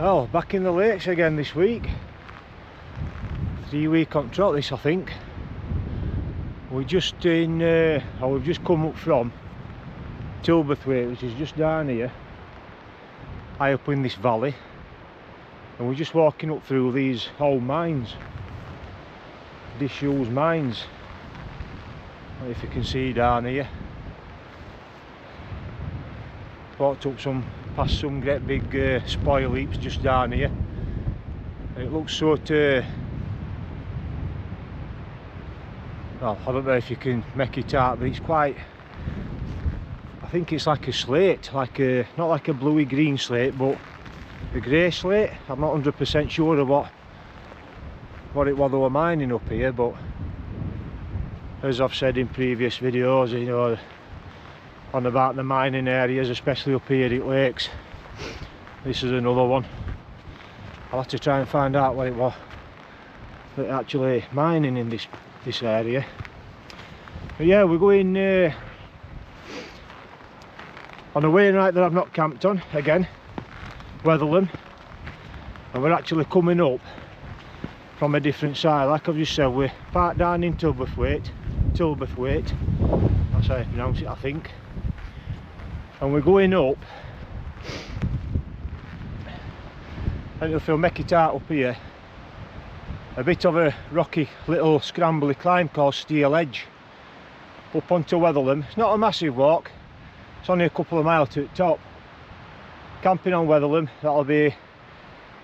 Oh, back in the lakes again this week. 3 week on trot this, I think. We're just in, we've just come up from Tilberthwaite, which is just down here, high up in this valley, and we're just walking up through these old mines, disused mines. I don't know if you can see down here. Walked up past some great big spoil heaps just down here, and it looks sort of, well, I don't know if you can make it out, but it's quite, I think it's like a slate, like a, not like a bluey green slate, but a grey slate. I'm not 100% sure of what it was they were mining up here, but as I've said in previous videos, you know, on about the mining areas, especially up here at lakes, this is another one. I'll have to try and find out what it was that actually mining in this area. But yeah, we're going on a wainwright that I've not camped on again, Weatherland, and we're actually coming up from a different side. Like I've just said, we're parked down in Tilberthwaite, that's how you pronounce it, I think, and we're going up, and if you'll make it out up here, a bit of a rocky little scrambly climb called Steel Edge up onto Weatherland. It's not a massive walk, it's only a couple of miles to the top. Camping on Weatherland, that'll be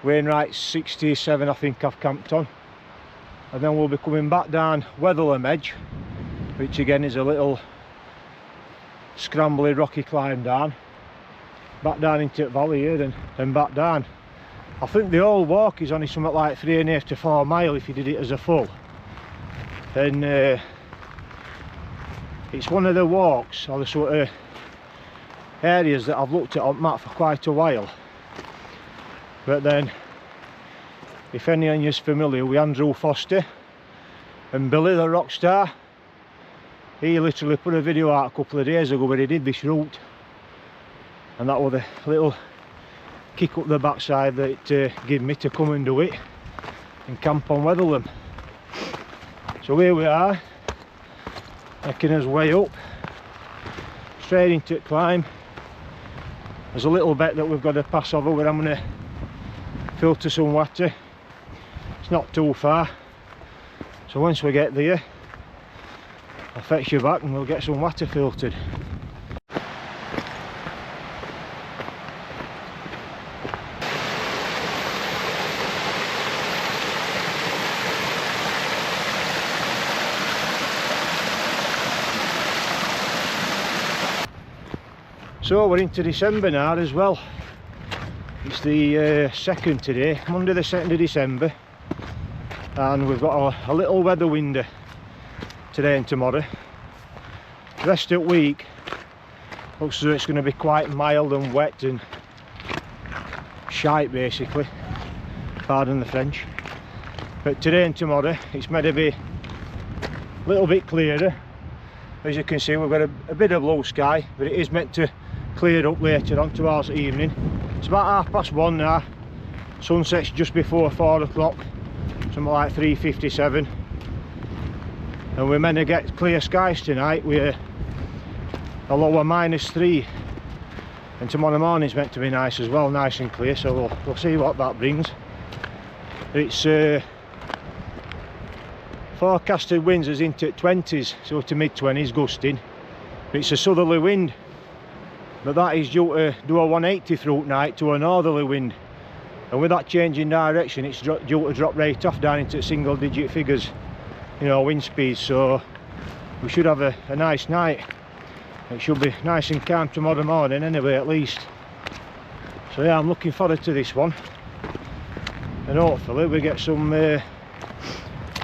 wainwright 67 I think I've camped on, and then we'll be coming back down Weatherland Edge, which again is a little scrambly rocky climb down, back down into the valley here and then back down. I think the whole walk is only something like 3.5 to 4 miles if you did it as a full. And it's one of the walks or the sort of areas that I've looked at on map for quite a while. But then, if any of you is familiar with Andrew Foster and Billy the Rockstar, he literally put a video out a couple of days ago where he did this route, and that was a little kick up the backside that gave me to come and do it and camp on Weatherland. So here we are, making us way up straight into the climb. There's a little bit that we've got to pass over where I'm going to filter some water. It's not too far, so once we get there I'll fetch you back and we'll get some water filtered. So we're into December now as well. It's the 2nd today, Monday the 2nd of December, and we've got a little weather window today and tomorrow. The rest of the week looks as though it's going to be quite mild and wet and shite basically, pardon the French. But today and tomorrow it's meant to be a little bit clearer. As you can see, we've got a bit of blue sky, but it is meant to clear up later on towards the evening. It's about 1:30 now, sunset's just before 4 o'clock, something like 3:57, and we're meant to get clear skies tonight with a low of -3, and tomorrow morning's meant to be nice as well, nice and clear, so we'll see what that brings. It's forecasted winds is into 20s, so to mid-20s gusting. It's a southerly wind, but that is due to do a 180 through night to a northerly wind, and with that change in direction it's due to drop right off down into single digit figures, you know, wind speeds. So we should have a nice night. It should be nice and calm tomorrow morning anyway, at least. So yeah, I'm looking forward to this one, and hopefully we get some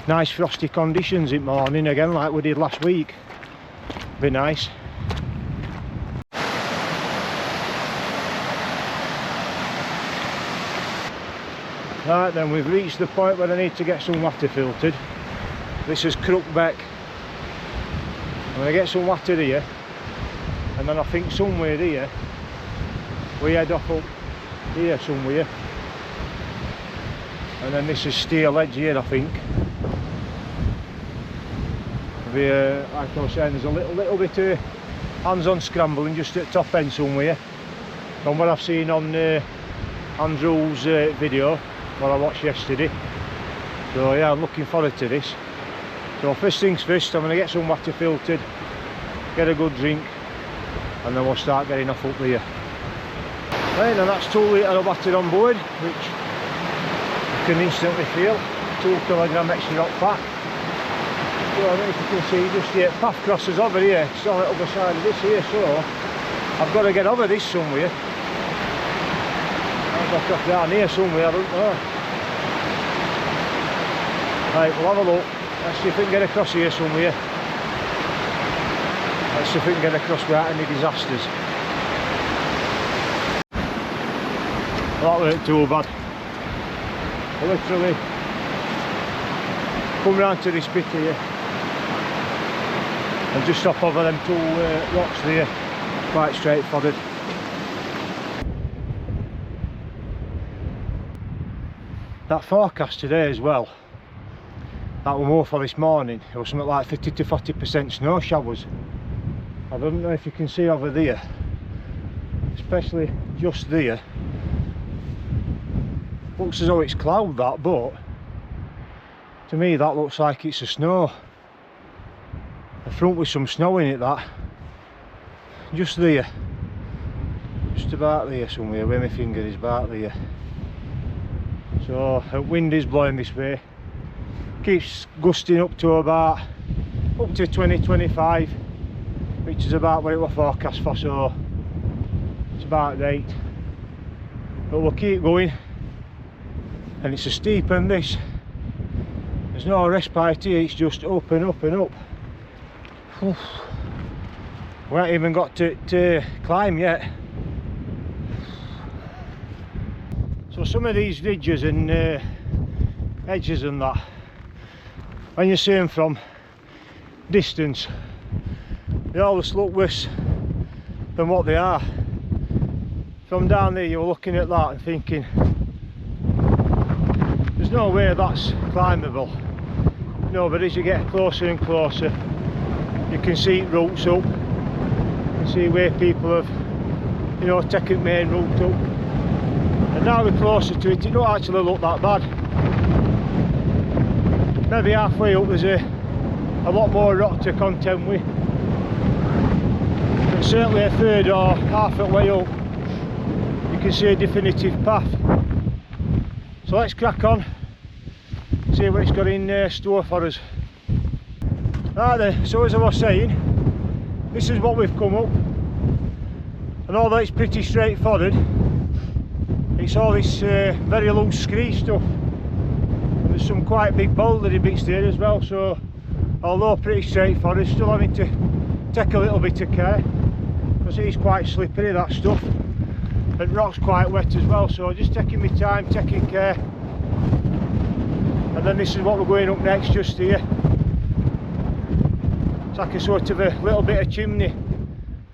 nice frosty conditions in the morning again like we did last week. Be nice. Right then, we've reached the point where I need to get some water filtered. This is Crookbeck. I'm going to get some water here, and then I think somewhere here we head off up here somewhere and then this is steel edge here, I think. Like I was saying, there's a little bit of hands-on scrambling just at the top end somewhere, from what I've seen on Andrew's video, what I watched yesterday. So yeah, I'm looking forward to this. So first things first, I'm going to get some water filtered, get a good drink, and then we'll start getting off up here. Right, and that's 2 litre of water on board, which you can instantly feel. 2 kilogram extra rock pack. So I don't know if you can see, just the path crosses over here. It's on the other side of this here, so I've got to get over this somewhere. I've got to down here somewhere, I don't know. Right, we'll have a look. Let's see if we can get across here somewhere. Let's see if we can get across without any disasters. That weren't too bad. I literally come round to this bit here and just hop over them 2 rocks there. Quite straightforward. That forecast today as well, that were more for this morning, it was something like 30 to 40% snow showers. I don't know if you can see over there, especially just there. Looks as though it's cloud that, but to me that looks like it's a snow. The front with some snow in it, that. Just there. Just about there somewhere, where my finger is, about there. So the wind is blowing this way. Keeps gusting up to 20-25, which is about what it was forecast for, so it's about right. But we'll keep going, and it's a steep end this. There's no respite here, it's just up and up and up. Oof. We haven't even got to climb yet. So some of these ridges and edges and that, when you see them from distance, they always look worse than what they are. From down there you're looking at that and thinking, there's no way that's climbable. No, but as you get closer and closer, you can see it routes up. You can see where people have, you know, taken main route up. And now we're closer to it, it don't actually look that bad. Maybe halfway up there's a lot more rock to contend with. But certainly a third or half the way up, you can see a definitive path. So let's crack on, see what it's got in store for us. Right then, so as I was saying, this is what we've come up. And although it's pretty straightforward, it's all this very loose scree stuff. And there's some quite big bouldery bits there as well, so although pretty straightforward, still having to take a little bit of care, because it is quite slippery, that stuff, and rock's quite wet as well, so just taking my time, taking care. And then this is what we're going up next, just here. It's like a sort of a little bit of chimney,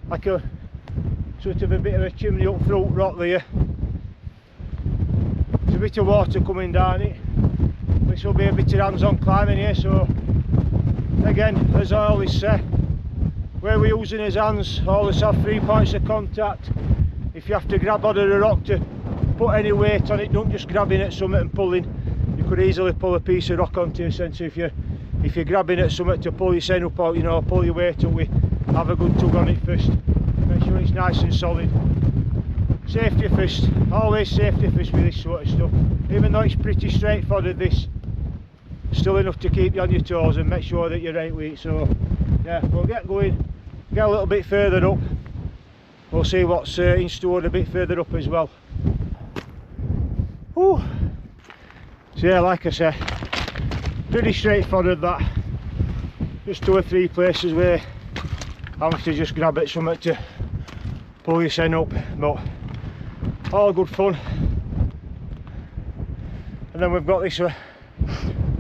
like a sort of a bit of a chimney up front rock there. There's a bit of water coming down it. This will be a bit of hands-on climbing here, so again, as I always say, where we're using his hands, always have 3 points of contact. If you have to grab onto the rock to put any weight on it, don't just grab in at something and pulling. You could easily pull a piece of rock onto your sensor. If you're grabbing at something to pull your send up, or you know, pull your weight up with, have a good tug on it first. Make sure it's nice and solid. Safety first, always safety first with this sort of stuff. Even though it's pretty straightforward, this still enough to keep you on your toes and make sure that you're right with it. So yeah, we'll get going, get a little bit further up. We'll see what's in store a bit further up as well. Whew. So yeah, like I said, pretty straightforward that. Just 2 or 3 places where I have to just grab at something to pull your send up, but all good fun. And then we've got this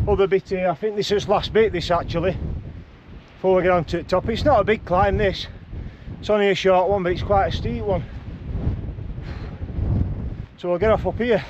other bit here. I think this is last bit, this actually, before we get on to the top. It's not a big climb, this. It's only a short one, but it's quite a steep one. So we'll get off up here.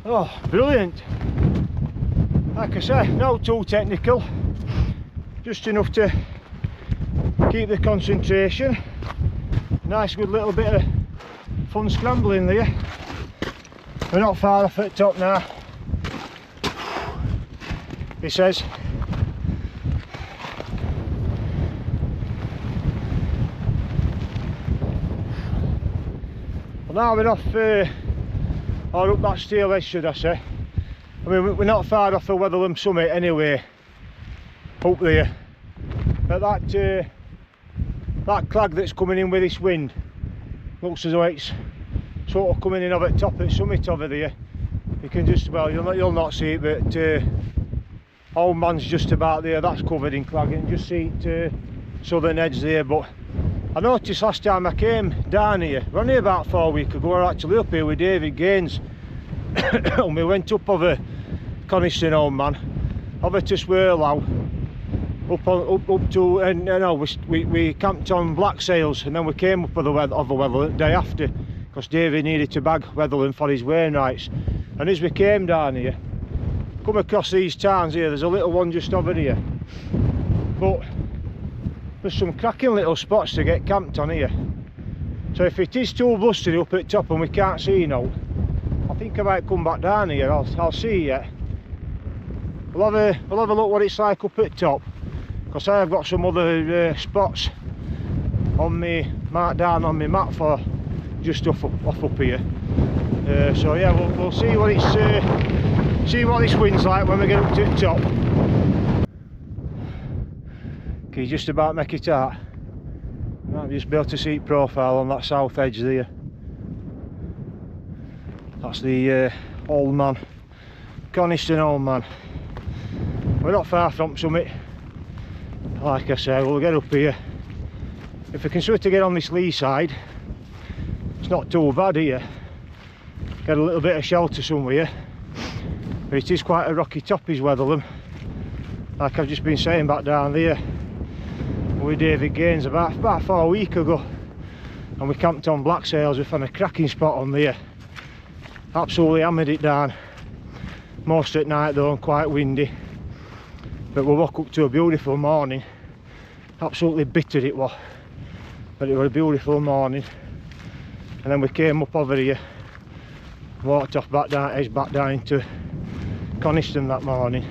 Oh, brilliant. Like I say, not too technical, just enough to keep the concentration. Nice good little bit of fun scrambling there. We're not far off at the top now, he says. Well, now we're off, or up that steel edge, should I say. I mean, we're not far off the Weatherlam summit anyway, up there. But that clag that's coming in with this wind looks as though it's sort of coming in over the top of the summit over there. You can just, well, you'll not see it, but Old Man's just about there. That's covered in clag. You can just see it, southern edge there. But I noticed last time I came down here, only about 4 weeks ago, we were actually up here with David Gaines and we went up over Coniston, Old Man, over to Swirlow, up to, and no, we camped on Black Sails, and then we came up over Weatherland the day after, because David needed to bag Weatherland for his Wainwrights. And as we came down here, come across these towns here, there's a little one just over here, but there's some cracking little spots to get camped on here. So if it is too blustery up at top and we can't see now, I think I might come back down here. I'll see you. We'll have a look what it's like up at top, because I've got some other spots on me marked down on my map for just off up here. So yeah, we'll see what it's see what this wind's like when we get up to the top. Can you just about make it out? Might just be able to see it profile on that south edge there. That's the Old Man, Coniston Old Man. We're not far from summit. Like I say, we'll get up here. If we can sort of get on this lee side, it's not too bad here. Get a little bit of shelter somewhere. But it is quite a rocky top, is Weatherlam. Like I've just been saying back down there with David Gaines about 4 weeks ago. And we camped on Black Sails. We found a cracking spot on there. Absolutely hammered it down. Most at night though, and quite windy. But we woke up to a beautiful morning. Absolutely bitter it was, but it was a beautiful morning. And then we came up over here, walked off back down into Coniston that morning.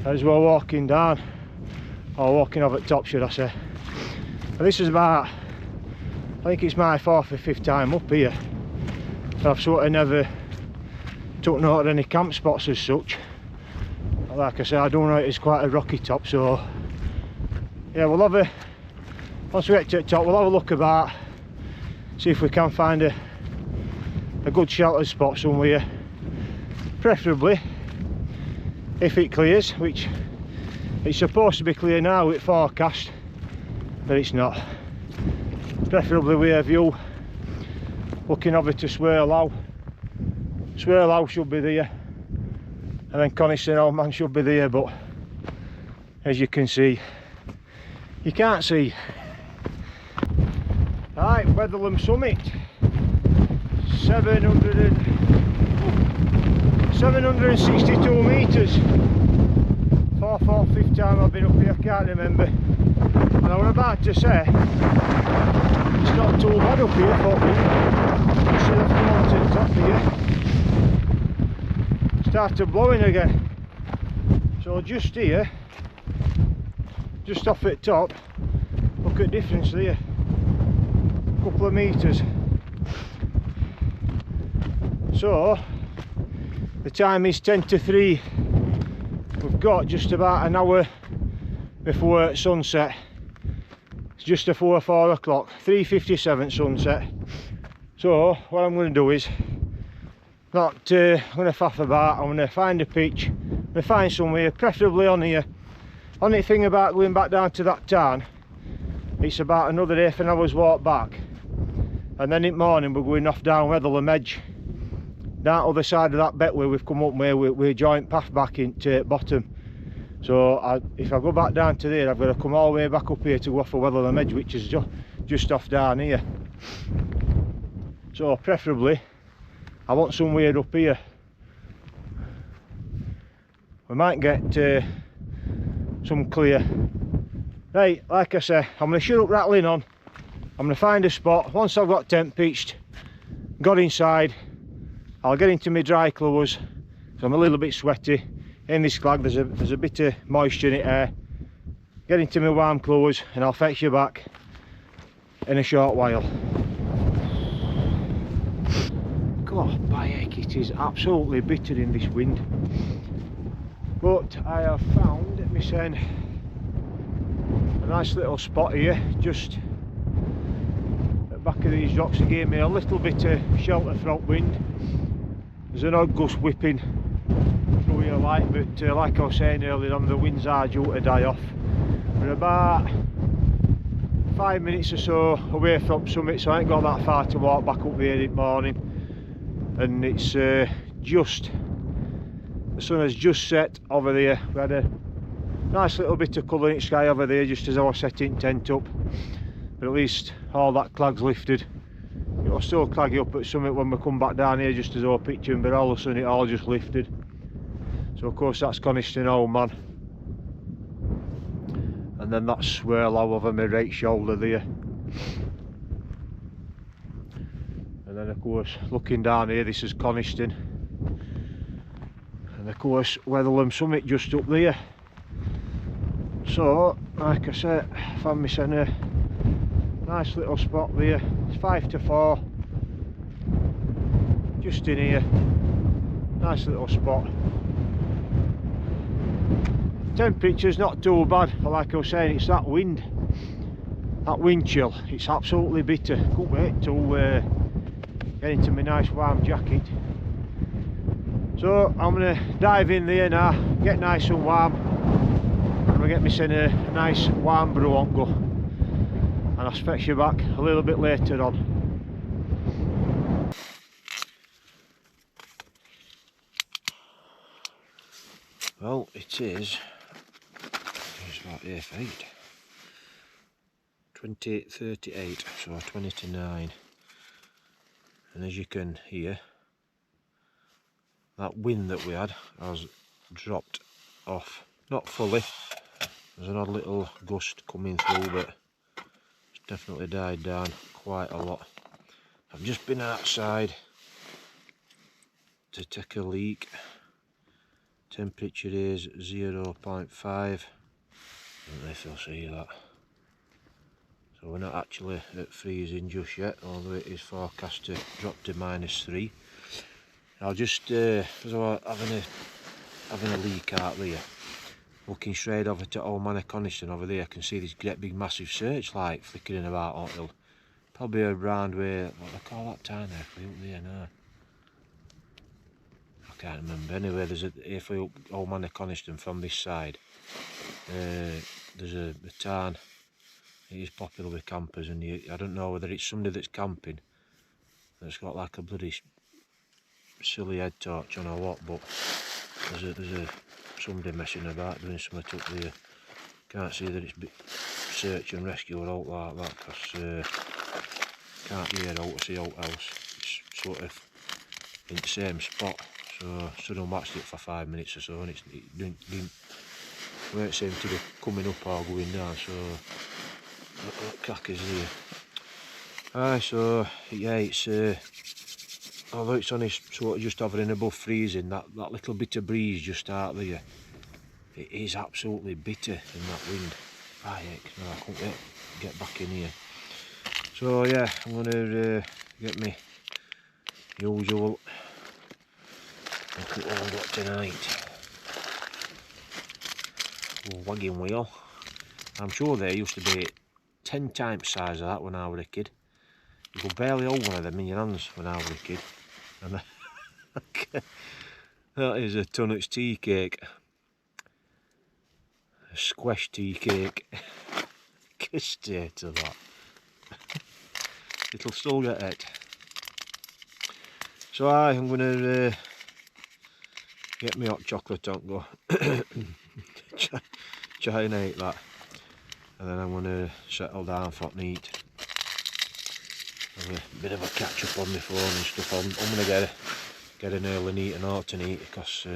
As we were walking down, or walking over the top, should I say. And this is about, I think it's my 4th or 5th time up here. So I've sort of never took note of any camp spots as such. Like I say, I don't know, it's quite a rocky top, so yeah, we'll have once we get to the top, we'll have a look about, see if we can find a good sheltered spot somewhere, preferably if it clears, which it's supposed to be clear now with forecast, but it's not. Preferably with a view looking over to Swirlow. Swirlow should be there, and then Coniston Old Man should be there, but as you can see, you can't see. Right, Weatherlam summit, 762 metres. 4th or 5th time I've been up here, I can't remember. And I was about to say, it's not too bad up here for me. See, let's come on to the top here. Started blowing again. So just here, just off at the top, look at the difference there. A couple of metres. So the time is 10 to 3. We've got just about an hour before sunset. It's just before 4 o'clock, 3:57 sunset. So what I'm going to do is I'm going to faff about. I'm going to find a pitch. I'm going to find somewhere, preferably on here. Only thing about going back down to that town, it's about another half an hour's walk back, and then in the morning we're going off down Weatherlam Edge, down other side of that bit where we've come up, where we're joint path back into bottom. So if I go back down to there, I've got to come all the way back up here to go off of Weatherlam Edge, which is just off down here. So preferably I want somewhere up here, we might get some clear. Right, like I say, I'm going to shut up rattling on. I'm going to find a spot. Once I've got tent pitched, got inside, I'll get into my dry clothes, so I'm a little bit sweaty. In this clag there's a bit of moisture in it here. Get into my warm clothes and I'll fetch you back in a short while. God, by heck, it is absolutely bitter in this wind. But I have found, let me say, a nice little spot here, just at the back of these rocks. It gave me a little bit of shelter from wind. There's an odd gust whipping through here like, but like I was saying earlier on, the winds are due to die off. We're about 5 minutes or so away from summit, so I ain't got that far to walk back up here in the morning. And it's just, the sun has just set over there. We had a nice little bit of colour in the sky over there just as I was setting tent up, but at least all that clag's lifted. It was still claggy up at summit when we come back down here just as I was pitching, but all of a sudden it all just lifted. So of course that's Coniston Old Man, and then that swirl over my right shoulder there. And then of course looking down here, this is Coniston, and of course Weatherlam Summit just up there. So like I said, found myself a nice little spot there. It's 5 to 4, just in here, nice little spot. Temperature's not too bad, but like I was saying, it's that wind chill, it's absolutely bitter. Couldn't wait to get into my nice warm jacket. So I'm going to dive in there now, get nice and warm. I'm going to get myself a nice warm brew on go, and I'll fetch you back a little bit later on. Well, it is, it's about half 8, 20:38, so 20 to 9. And as you can hear, that wind that we had has dropped off. Not fully, there's an odd little gust coming through, but it's definitely died down quite a lot. I've just been outside to take a leak. Temperature is 0.5. I don't know if you'll see that. So we're not actually at freezing just yet, although it is forecast to drop to -3. I'll just, as I was having a leak out there, looking straight over to Old Man of Coniston over there, I can see this great big massive searchlight flickering about on it. Probably around where, what do they call that town there, up there now? I can't remember. Anyway, there's a, if we up Old Man of Coniston from this side, there's a town. It is popular with campers, and I don't know whether it's somebody that's camping that's got like a bloody silly head torch on or what, but there's a somebody messing about doing something up there. Can't see that it's search and rescue or out like that, because can't hear out to see out house. It's sort of in the same spot, so stood and watched it for 5 minutes or so, and it didn't seem to be coming up or going down, so that crack is there. Aye, so yeah, it's although it's only sort of just hovering above freezing, that little bit of breeze just out there, it is absolutely bitter in that wind. Ah heck, no, I couldn't get back in here. So yeah, I'm going to get me usual look at what I've got tonight. Wagging wheel. I'm sure there used to be 10 times size of that when I was a kid. You could barely hold one of them in your hands when I was a kid. And that is a Tunnock's tea cake. A squash tea cake. Get straight to that. It'll still get it. So I'm going to get me hot chocolate on go. Try and eat that. And then I'm going to settle down for the eat. Have a bit of a catch up on my phone and stuff. I'm going to get an early eat and ought to eat, because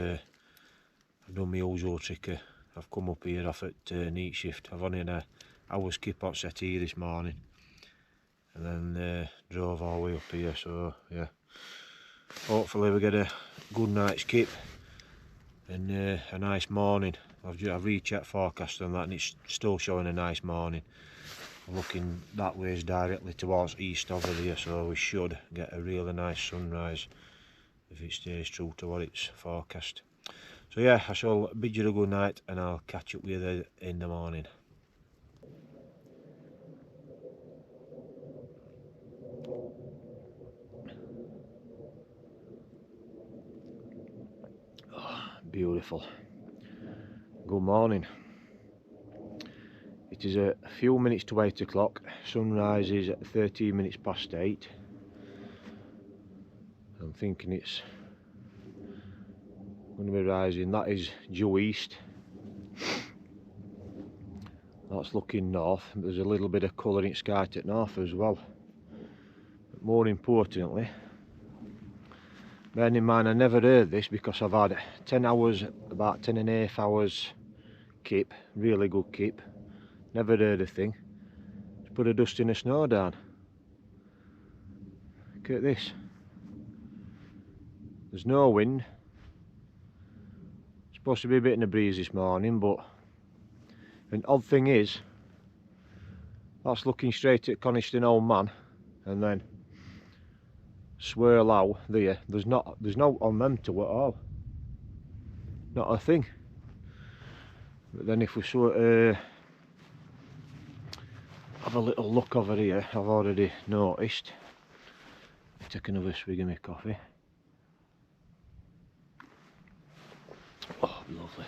I've done my usual trick. I've come up here off at night shift. I've only had an hour's skip hot settee this morning, and then drove all the way up here. So yeah, hopefully we get a good night's skip and a nice morning. I've rechecked forecast on that, and it's still showing a nice morning. I'm looking that way directly towards east over here, so we should get a really nice sunrise if it stays true to what it's forecast. So yeah, I shall bid you a good night, and I'll catch up with you in the morning. Oh, beautiful. Good morning. It is a few minutes to 8 o'clock. Sunrise is at 13 minutes past 8. I'm thinking it's going to be rising. That is due east. That's looking north. There's a little bit of colour in the sky to the north as well. But more importantly, bearing in mind I never heard this because I've had 10 hours, about 10 and a half hours kip, really good kip. Never heard a thing. Just put a dusting of snow down. Look at this. There's no wind. It's supposed to be a bit in a breeze this morning, but an odd thing is, that's looking straight at Coniston Old Man, and then swirl out there. There's no on them to at all. Not a thing. But then if we sort of have a little look over here, I've already noticed. Take another swig of my coffee. Oh, lovely.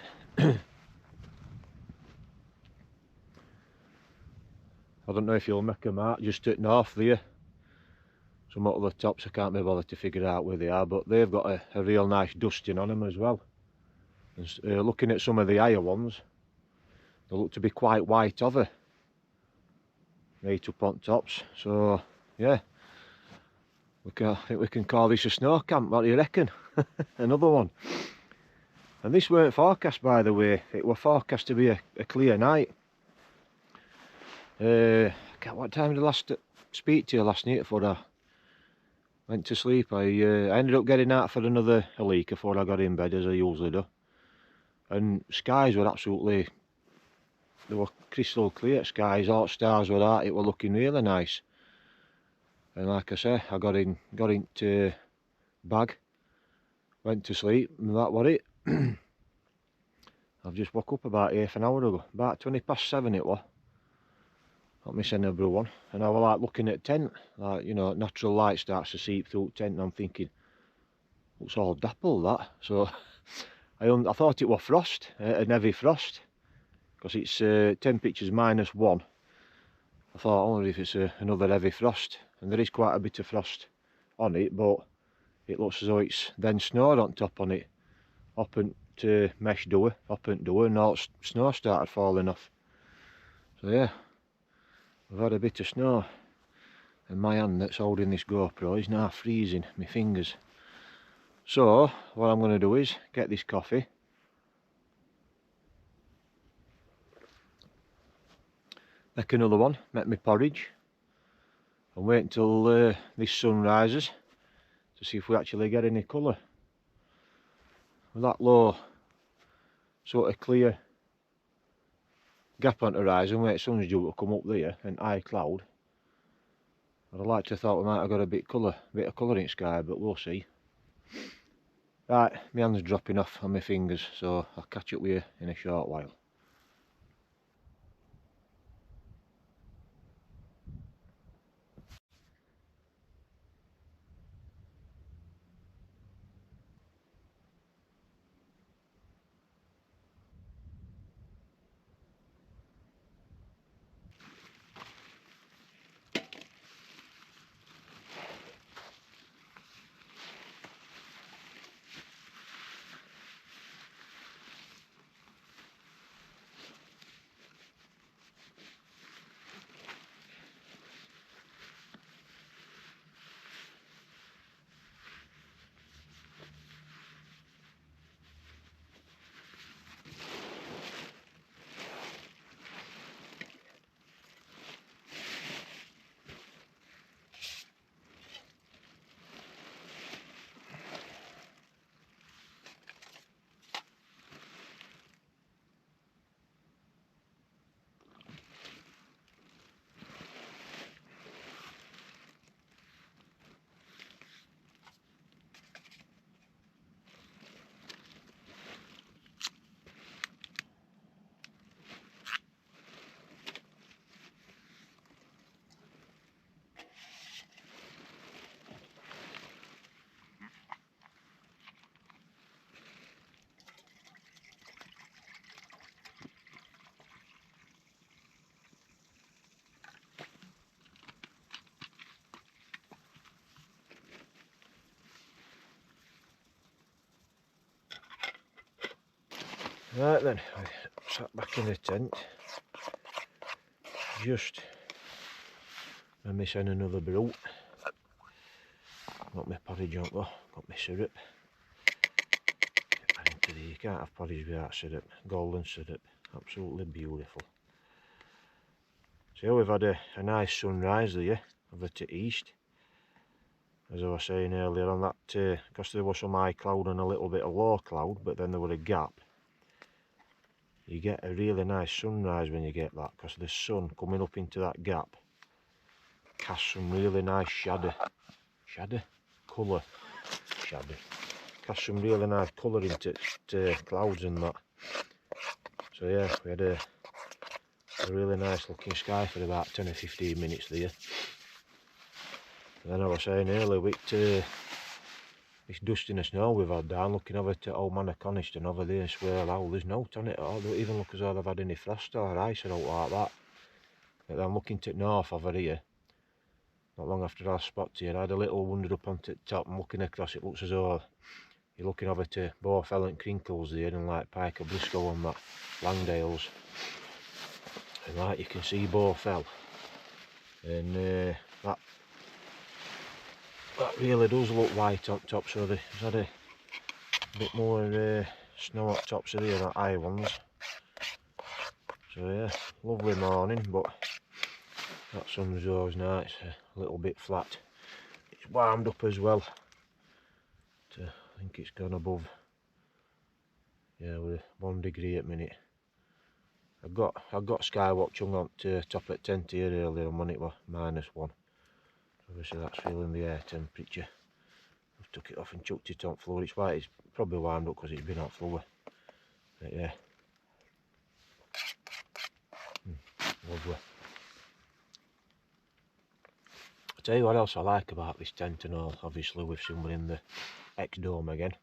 I don't know if you'll make a mark just at north there. Some of the tops I can't be bothered to figure out where they are, but they've got a real nice dusting on them as well. And, looking at some of the higher ones, they look to be quite white over. Right up on tops. So yeah, I think we can call this a snow camp. What do you reckon? Another one. And this weren't forecast, by the way. It was forecast to be a clear night. What time did I last speak to you last night before I went to sleep? I ended up getting out for another leak before I got in bed, as I usually do. And skies were absolutely, they were crystal clear skies, all stars were out. It were looking really nice. And like I say, I got into bag, went to sleep, and that was it. I've just woke up about half an hour ago, about 20 past 7 it was. Got my centre brew on, and I was like looking at tent, like, you know, natural light starts to seep through tent, and I'm thinking, looks all dappled that. So I thought it was frost, an heavy frost, because it's temperature's -1. I thought, I wonder if it's another heavy frost, and there is quite a bit of frost on it, but it looks as though it's then snowed on top on it, up and to mesh door, and all snow started falling off. So yeah, we've had a bit of snow, and my hand that's holding this GoPro is now freezing, my fingers. So what I'm going to do is get this coffee, make another one, make my porridge, and wait until this sun rises to see if we actually get any colour. With that low sort of clear gap on the horizon where the sun's due to come up there and high cloud, I'd like to thought we might have got a bit of colour in the sky, but we'll see. Right, my hand's dropping off on my fingers, so I'll catch up with you in a short while. Right then, I sat back in the tent. Just missing another brew. Got my porridge on, got my syrup. You can't have porridge without syrup. Golden syrup, absolutely beautiful. So we've had a nice sunrise there, over to east. As I was saying earlier on that, because there was some high cloud and a little bit of low cloud, but then there was a gap. You get a really nice sunrise when you get that, because the sun coming up into that gap casts some really nice shadow colour, casts some really nice colour into clouds and that. So yeah, we had a really nice looking sky for about 10 or 15 minutes there. And then I was saying earlier, with this dusting of snow we've had down, looking over to Old Man of Coniston over there in Swale Owl, there's no on it at all. They don't even look as though they've had any frost or ice or out like that. But then looking to the north over here, not long after I spotted here, I had a little wander up onto the top and looking across, it looks as though you're looking over to Bowfell and Crinkles there and like Pike of Briscoe and that, Langdales. And like you can see Bowfell. And that really does look white on top, so there's had a bit more snow on tops of the high ones. So yeah, lovely morning, but that sun's always nice, a little bit flat. It's warmed up as well. I think it's gone above, yeah, with 1 degree at minute. I got Skywatch hung on to top at tent here earlier on when it was -1. Obviously that's feeling the air temperature. I've took it off and chucked it on floor. It's white, it's probably warmed up because it's been on floor. But yeah. Lovely. I'll tell you what else I like about this tent and all, obviously with someone in the X-Dome again.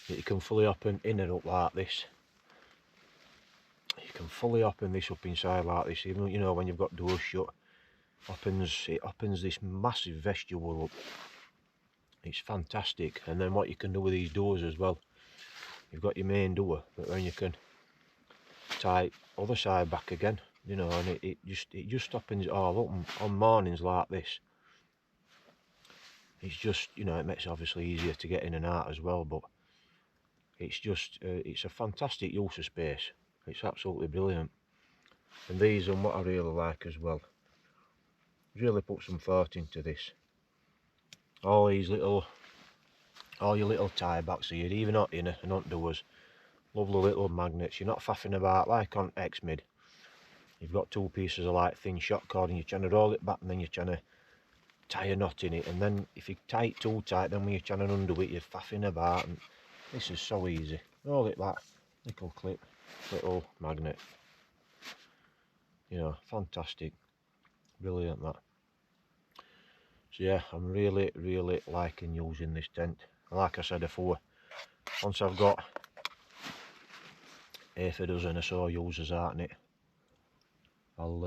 That you can fully open in and up like this. You can fully open this up inside like this, even you know when you've got doors shut. It opens this massive vestibule up. It's fantastic. And then what you can do with these doors as well, you've got your main door, but then you can tie other side back again, you know, and it just opens it all up. On mornings like this, it's just, you know, it makes it obviously easier to get in and out as well, but it's just it's a fantastic use of space. It's absolutely brilliant. And these, and what I really like as well, really put some thought into this. All your little tie backs here, even out in and on doors, lovely little magnets. You're not faffing about like on X-Mid. You've got 2 pieces of like thin shot cord and you're trying to roll it back and then you're trying to tie a knot in it, and then if you tie it too tight, then when you're trying to undo it, you're faffing about. And this is so easy. Roll it back, little clip, little magnet. You know, fantastic, brilliant that. So yeah, I'm really liking using this tent. Like I said before, once I've got half a dozen or so users out in it, I'll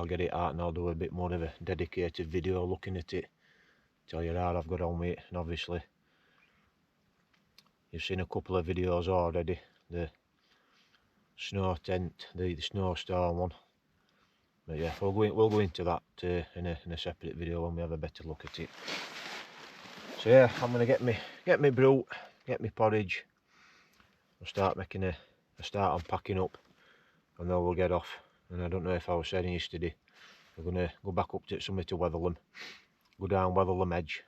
get it out and I'll do a bit more of a dedicated video looking at it, tell you how I've got on with it. And obviously you've seen a couple of videos already, the snow tent, the snowstorm one. But yeah, we'll go into that in a separate video when we have a better look at it. So yeah, I'm gonna get me brew, get me porridge. I'll start making a start on packing up, and then we'll get off. And I don't know if I was saying yesterday, we're gonna go back up to somewhere to Weatherlam, go down Weatherlam Edge.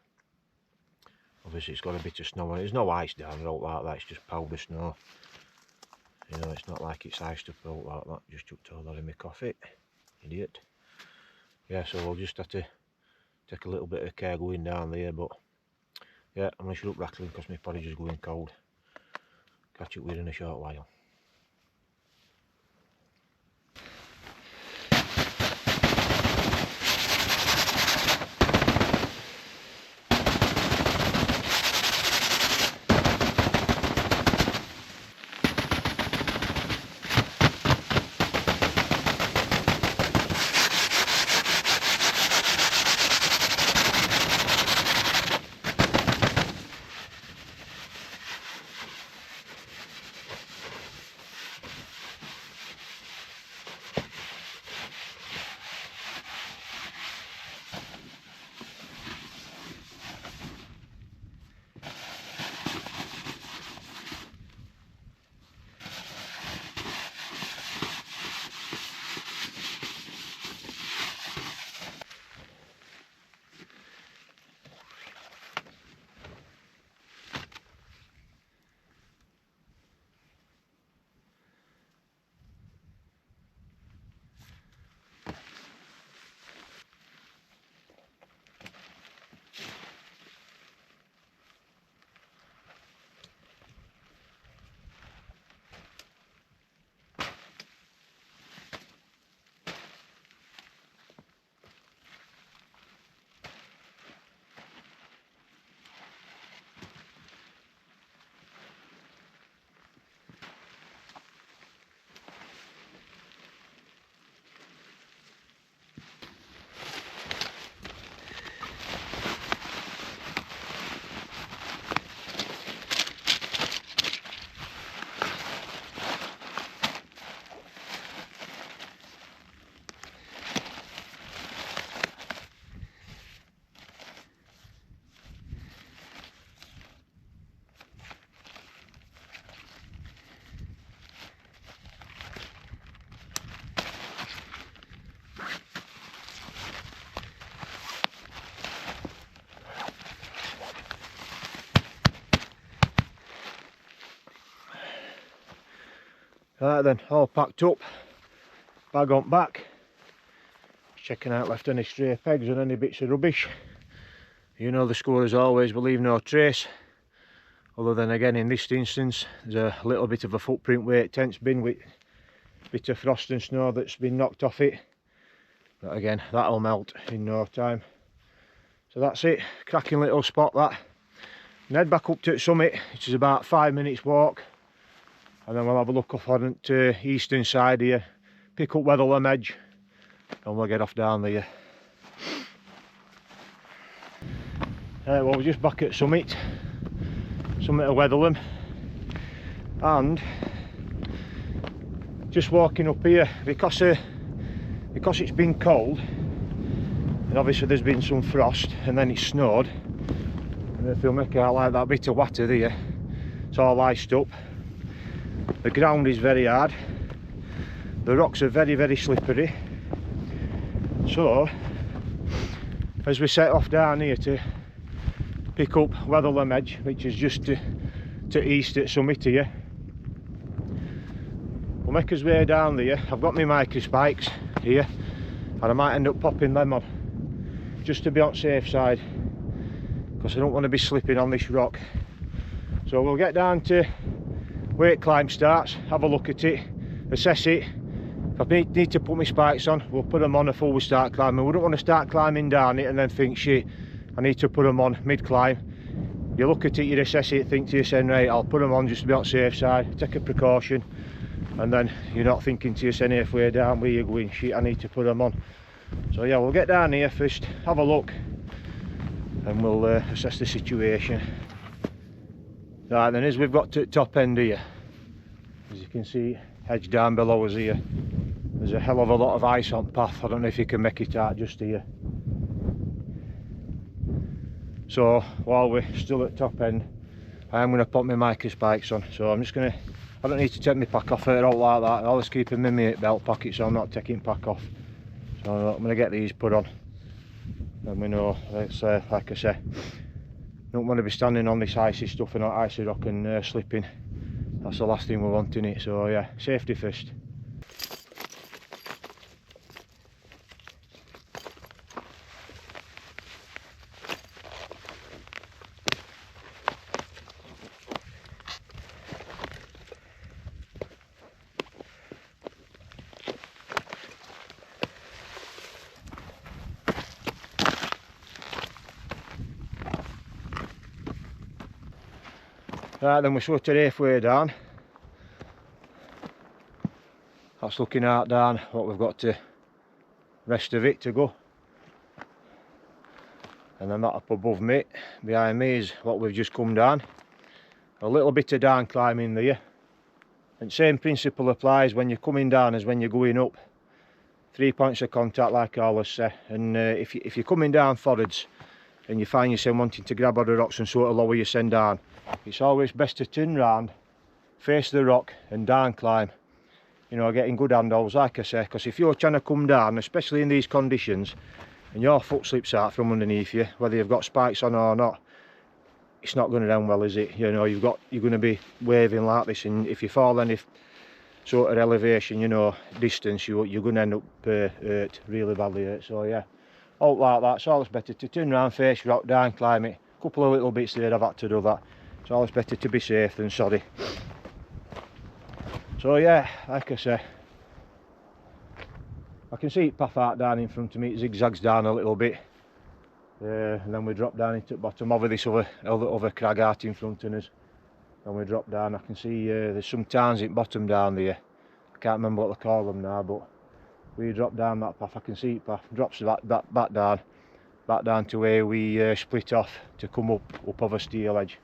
Obviously it's got a bit of snow on it. There's no ice down the road like that, it's just powder snow. You know, it's not like it's iced up out like that. Just chucked all that in my coffee. Idiot. Yeah, so we'll just have to take a little bit of care going down there, but yeah, I'm gonna shut up rattling because my porridge is going cold. Catch up with you in a short while. Right then, all packed up, bag on back, checking out left any stray pegs and any bits of rubbish. You know the score as always, we leave no trace, other than again in this instance there's a little bit of a footprint where it tent's been with a bit of frost and snow that's been knocked off it, but again that'll melt in no time. So that's it, cracking little spot that. And head back up to the summit, which is about 5 minutes walk, and then we'll have a look up on the eastern side here, pick up Weatherlam Edge, and we'll get off down there. Well, we're just back at summit of Weatherlam, and just walking up here because it's been cold, and obviously there's been some frost, and then it snowed, and if you'll make out like that bit of water there, it's all iced up. The ground is very hard, the rocks are very, very slippery, so as we set off down here to pick up Weatherlam Edge, which is just to east at summit here, we'll make us way down there. I've got my micro spikes here, and I might end up popping them on just to be on the safe side, because I don't want to be slipping on this rock. So we'll get down to where climb starts, have a look at it, assess it. If I need to put my spikes on, we'll put them on before we start climbing. We don't want to start climbing down it and then think, shit, I need to put them on mid-climb. You look at it, you assess it, think to yourself, right, I'll put them on just to be on the safe side, take a precaution, and then you're not thinking to yourself halfway down where you're going, shit, I need to put them on. So yeah, we'll get down here first, have a look, and we'll assess the situation. Right then, as we've got to the top end here, as you can see, edge down below us here, there's a hell of a lot of ice on the path. I don't know if you can make it out just here. So while we're still at top end, I am going to put my micro spikes on. So I'm just going to, I don't need to take my pack off or out like that. I always keep them in my belt pocket, so I'm not taking pack off. So I'm going to get these put on, and we know it's like I say, don't want to be standing on this icy stuff and icy rock and slipping. That's the last thing we want in it. So yeah, safety first. Right then, we're sort of halfway down. That's looking out down what we've got to rest of it to go. And then that up above me, behind me, is what we've just come down. A little bit of down climbing there. And same principle applies when you're coming down as when you're going up. 3 points of contact, like I always say. And if you're coming down forwards and you find yourself wanting to grab other rocks and sort of lower yourself down, it's always best to turn round, face the rock and down climb, you know, getting good handholds, like I say, because if you're trying to come down, especially in these conditions, and your foot slips out from underneath you, whether you've got spikes on or not, it's not going to end well, is it? You know, you're going to be waving like this, and if you fall any sort of elevation, you know, distance, you're going to end up hurt, really badly hurt. So yeah, out like that, it's always better to turn around, face rock, down climb it. A couple of little bits there I've had to do that. It's always better to be safe than sorry. So yeah, like I say, I can see it path out down in front of me, it zigzags down a little bit, and then we drop down into the bottom over this other crag out in front of us, and we drop down. I can see there's some towns at the bottom down there, I can't remember what they call them now, but we drop down that path, I can see it path, drops back down to where we split off to come up over Steel Edge.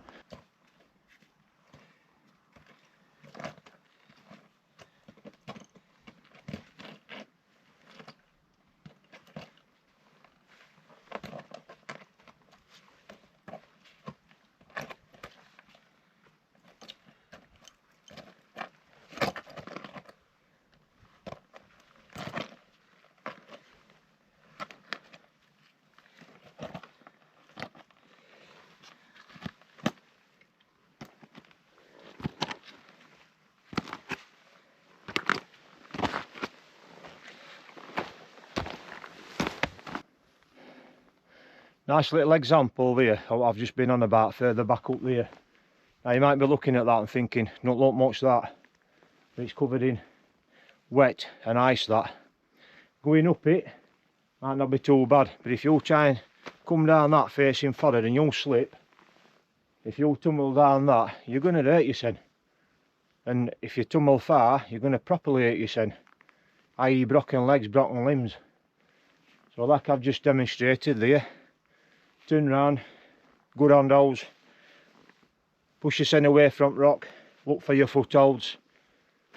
Nice little example there of what I've just been on about further back up there. Now you might be looking at that and thinking, don't look much that, but it's covered in wet and ice that. Going up it might not be too bad, but if you try and come down that facing forward and you'll slip, if you tumble down that, you're going to hurt yourself. And if you tumble far, you're going to properly hurt yourself, i.e. broken legs, broken limbs. So like I've just demonstrated there, turn round, good handholds, push yourself away from rock, look for your footholds.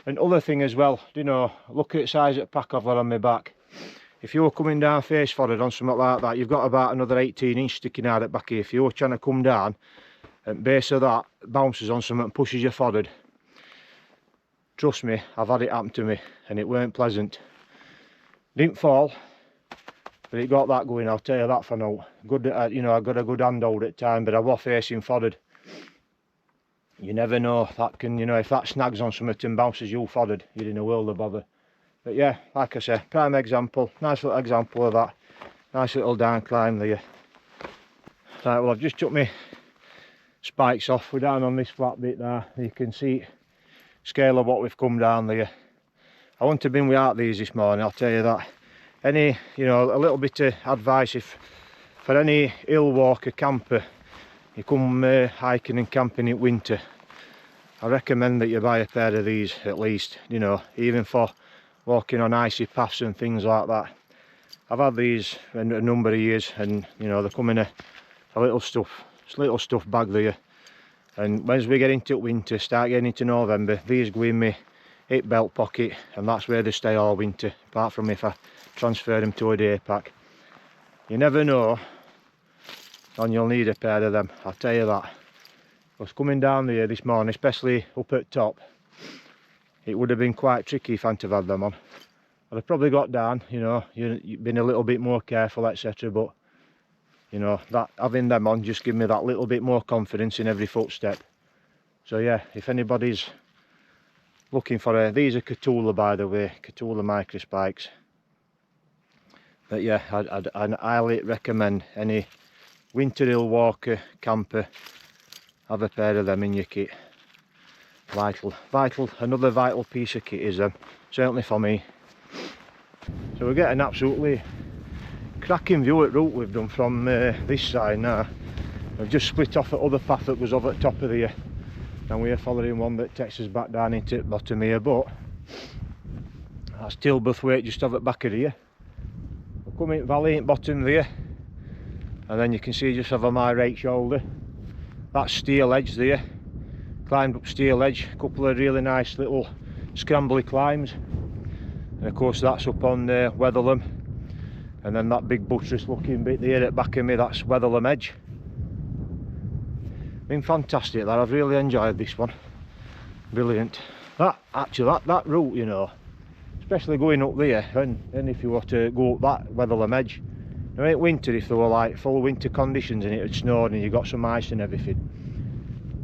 And other thing as well, you know, look at the size of the pack I've got on my back. If you're coming down face forward on something like that, you've got about another 18 inch sticking out at the back here. If you're trying to come down, and base of that bounces on something and pushes you forward, trust me, I've had it happen to me and it weren't pleasant. Didn't fall, but it got that going, I'll tell you that for now. Good, you know, I got a good handhold at the time, but I was facing forward. You never know, that can, you know, if that snags on something and bounces you forward, you're in a world of bother. But yeah, like I say, prime example, nice little example of that. Nice little down climb there. Right, well I've just took my spikes off, we're down on this flat bit there. You can see scale of what we've come down there. I wouldn't have been without these this morning, I'll tell you that. Any, you know, a little bit of advice if for any hill walker camper, you come hiking and camping in winter, I recommend that you buy a pair of these at least, you know, even for walking on icy paths and things like that. I've had these in a number of years, and you know, they come in a little stuff bag there. And as we get into winter, start getting into November, these go in my hip belt pocket, and that's where they stay all winter, apart from if I transfer them to a day pack. You never know, and you'll need a pair of them, I'll tell you that. I was coming down there this morning, especially up at top. It would have been quite tricky if I hadn't have had them on. I'd have probably got down, you know, you've been a little bit more careful, etc. But you know, that having them on just give me that little bit more confidence in every footstep. So yeah, if anybody's looking for these are Catula, by the way, Catula micro spikes. But yeah, I'd highly recommend any winter hill walker, camper, have a pair of them in your kit. Vital, another vital piece of kit is them, certainly for me. So we're getting absolutely cracking view at route we've done from this side now. We've just split off at other path that was over at top of here, and we're following one that takes us back down into the bottom here, but that's Tilbuthwaite just over the back of here. We're coming valley at bottom there, and then you can see just over my right shoulder, that's Steel Edge there. Climbed up Steel Edge, a couple of really nice little scrambly climbs, and of course that's up on Weatherlam. And then that big buttress looking bit there at the back of me, that's Weatherlam Edge. Been fantastic that, I've really enjoyed this one. Brilliant. That route, you know, especially going up there, and if you were to go up that Weatherlam Edge. Now it ain't winter if there were like full winter conditions and it had snowed and you got some ice and everything.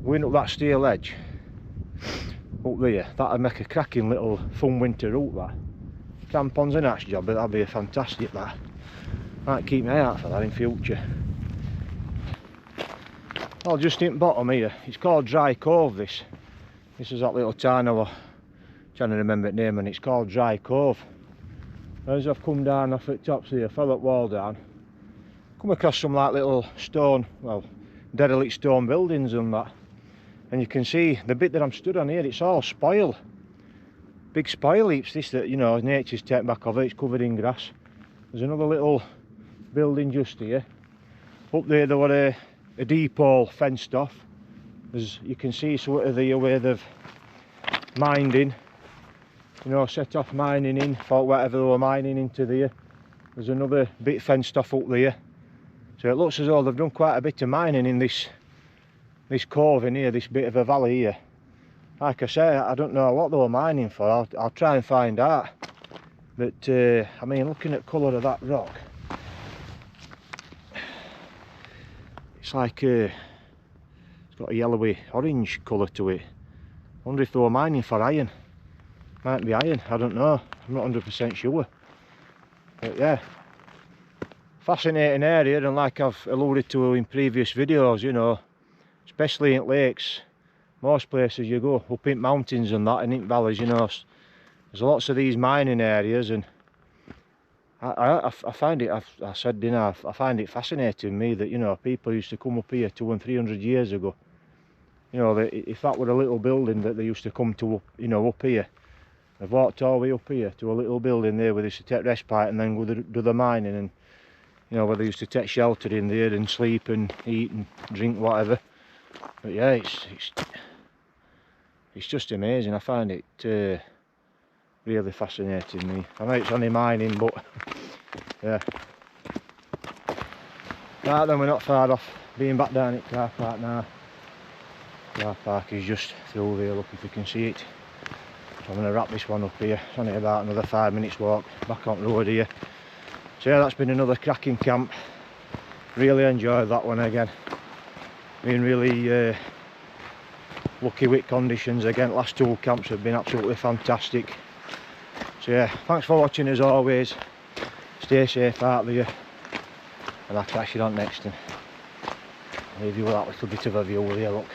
Going up that Steel Edge, up there, that'd make a cracking little fun winter route that. Crampons and ash job, but that'd be a fantastic that. Might keep my eye out for that in future. Well, just in bottom here, it's called Dry Cove this. This is that little town I was trying to remember the name, and it's called Dry Cove. As I've come down off at tops here, fell up wall down, come across some like little stone, well, derelict stone buildings and that. And you can see the bit that I'm stood on here, it's all spoil. Big spoil heaps, this that, you know, nature's taken back over, it's covered in grass. There's another little building just here. Up there were a depot fenced off. As you can see sort of the way they've mined in, you know, set off mining in for whatever they were mining into there. There's another bit fenced off up there. So it looks as though they've done quite a bit of mining in this cove in here, this bit of a valley here. Like I say, I don't know what they were mining for, I'll try and find out. But I mean, looking at the colour of that rock, it's like it's got a yellowy orange colour to it. I wonder if they were mining for iron. Might be iron, I don't know, I'm not 100% sure. But yeah, fascinating area, and like I've alluded to in previous videos, you know, especially in lakes, most places you go up in mountains and that, and in valleys, you know, there's lots of these mining areas, and I find it, I said, you know, I find it fascinating me that, you know, people used to come up here 200 and 300 years ago. You know, that if that were a little building that they used to come to, you know, up here, they've walked all the way up here to a little building there where they used to take respite and then go do the mining, and you know, where they used to take shelter in there and sleep and eat and drink whatever. But yeah, it's just amazing. I find it really fascinating me. I know it's only mining, but yeah. Right then, we're not far off being back down at car park now. Car park is just through there, look if you can see it. So I'm going to wrap this one up here. It's only about another 5 minutes walk back on the road here. So yeah, that's been another cracking camp. Really enjoyed that one again. Been really lucky with conditions again. Last 2 camps have been absolutely fantastic. So yeah, thanks for watching as always. Stay safe out there, and I'll catch you on next, and leave you with that little bit of a view there, look.